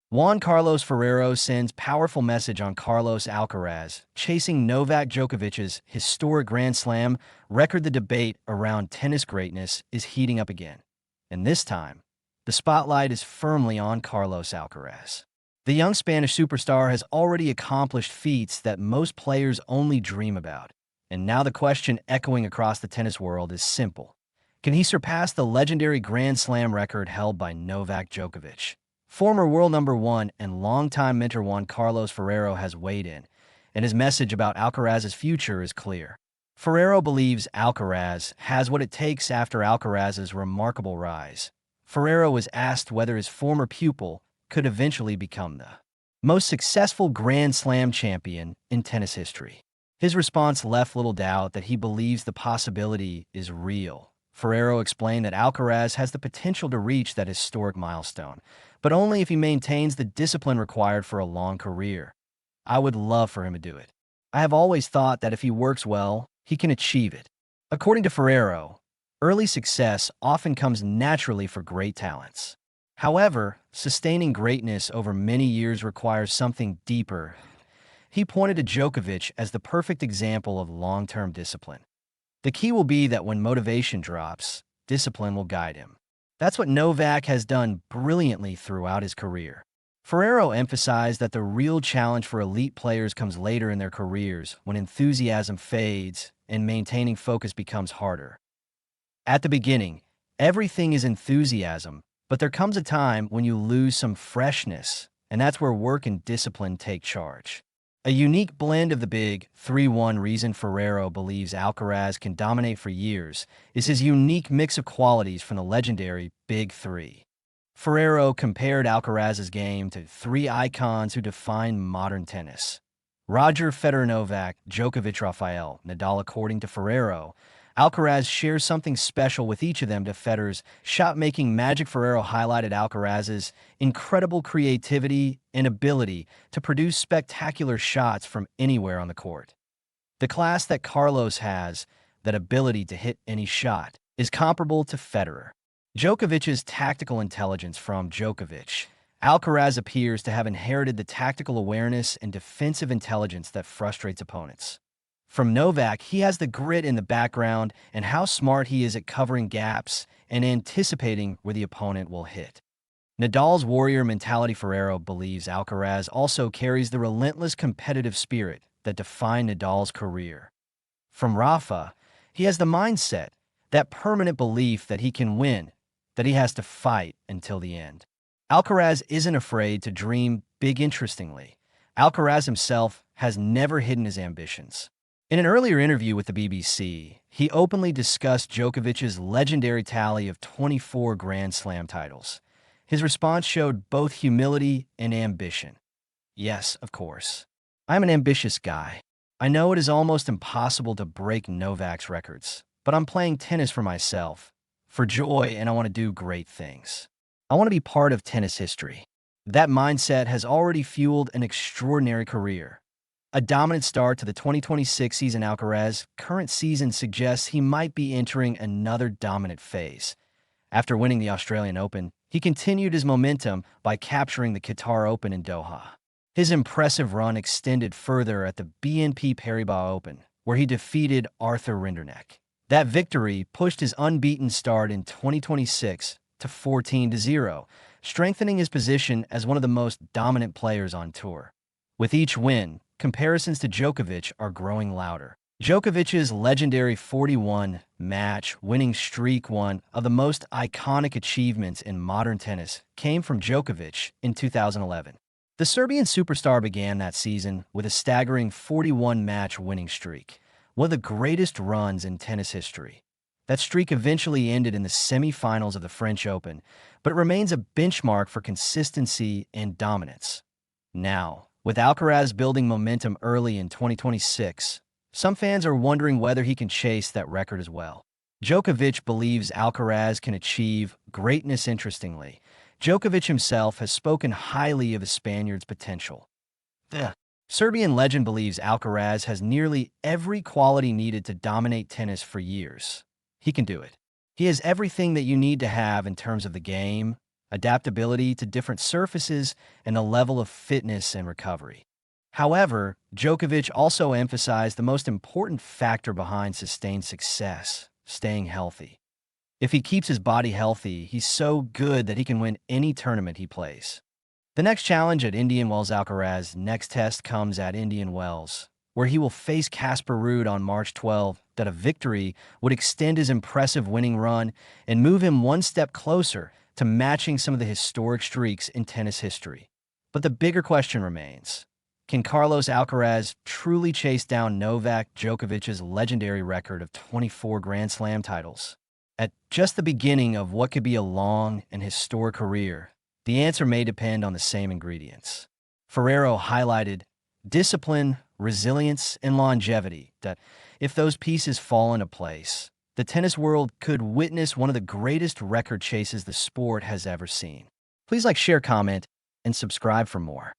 Juan Carlos Ferrero sends powerful message on Carlos Alcaraz, chasing Novak Djokovic's historic Grand Slam record. The debate around tennis greatness is heating up again. And this time, the spotlight is firmly on Carlos Alcaraz. The young Spanish superstar has already accomplished feats that most players only dream about. And now the question echoing across the tennis world is simple. Can he surpass the legendary Grand Slam record held by Novak Djokovic? Former world number one and longtime mentor Juan Carlos Ferrero has weighed in, and his message about Alcaraz's future is clear. Ferrero believes Alcaraz has what it takes after Alcaraz's remarkable rise. Ferrero was asked whether his former pupil could eventually become the most successful Grand Slam champion in tennis history. His response left little doubt that he believes the possibility is real. Ferrero explained that Alcaraz has the potential to reach that historic milestone, but only if he maintains the discipline required for a long career. I would love for him to do it. I have always thought that if he works well, he can achieve it. According to Ferrero, early success often comes naturally for great talents. However, sustaining greatness over many years requires something deeper. He pointed to Djokovic as the perfect example of long-term discipline. The key will be that when motivation drops, discipline will guide him. That's what Novak has done brilliantly throughout his career. Ferrero emphasized that the real challenge for elite players comes later in their careers, when enthusiasm fades and maintaining focus becomes harder. At the beginning, everything is enthusiasm, but there comes a time when you lose some freshness, and that's where work and discipline take charge. A unique blend of the big 3-1 reason Ferrero believes Alcaraz can dominate for years is his unique mix of qualities from the legendary Big Three. Ferrero compared Alcaraz's game to three icons who define modern tennis: Roger Federer, Novak Djokovic, Rafael Nadal. According to Ferrero, Alcaraz shares something special with each of them. To Federer's shot-making magic, Ferrero highlighted Alcaraz's incredible creativity and ability to produce spectacular shots from anywhere on the court. The class that Carlos has, that ability to hit any shot, is comparable to Federer. Djokovic's tactical intelligence. From Djokovic, Alcaraz appears to have inherited the tactical awareness and defensive intelligence that frustrates opponents. From Novak, he has the grit in the background and how smart he is at covering gaps and anticipating where the opponent will hit. Nadal's warrior mentality. Ferrero believes Alcaraz also carries the relentless competitive spirit that defined Nadal's career. From Rafa, he has the mindset, that permanent belief that he can win, that he has to fight until the end. Alcaraz isn't afraid to dream big. Interestingly, Alcaraz himself has never hidden his ambitions. In an earlier interview with the BBC, he openly discussed Djokovic's legendary tally of 24 Grand Slam titles. His response showed both humility and ambition. Yes, of course. I'm an ambitious guy. I know it is almost impossible to break Novak's records, but I'm playing tennis for myself, for joy, and I want to do great things. I want to be part of tennis history. That mindset has already fueled an extraordinary career. A dominant start to the 2026 season. Alcaraz's current season suggests he might be entering another dominant phase. After winning the Australian Open, he continued his momentum by capturing the Qatar Open in Doha. His impressive run extended further at the BNP Paribas Open, where he defeated Arthur Rinderknecht. That victory pushed his unbeaten start in 2026 to 14-0, strengthening his position as one of the most dominant players on tour. With each win, comparisons to Djokovic are growing louder. Djokovic's legendary 41-match winning streak, one of the most iconic achievements in modern tennis, came from Djokovic in 2011. The Serbian superstar began that season with a staggering 41-match winning streak, one of the greatest runs in tennis history. That streak eventually ended in the semifinals of the French Open, but it remains a benchmark for consistency and dominance. Now, with Alcaraz building momentum early in 2026, some fans are wondering whether he can chase that record as well. Djokovic believes Alcaraz can achieve greatness. Interestingly, Djokovic himself has spoken highly of the Spaniard's potential. The Serbian legend believes Alcaraz has nearly every quality needed to dominate tennis for years. He can do it. He has everything that you need to have in terms of the game, adaptability to different surfaces, and a level of fitness and recovery. However, Djokovic also emphasized the most important factor behind sustained success: staying healthy. If he keeps his body healthy, he's so good that he can win any tournament he plays. The next challenge at Indian Wells. Alcaraz's next test comes at Indian Wells, where he will face Casper Ruud on March 12. That a victory would extend his impressive winning run and move him one step closer to matching some of the historic streaks in tennis history. But the bigger question remains: can Carlos Alcaraz truly chase down Novak Djokovic's legendary record of 24 Grand Slam titles? At just the beginning of what could be a long and historic career, the answer may depend on the same ingredients. Ferrero highlighted discipline, resilience, and longevity. That if those pieces fall into place, the tennis world could witness one of the greatest record chases the sport has ever seen. Please like, share, comment, and subscribe for more.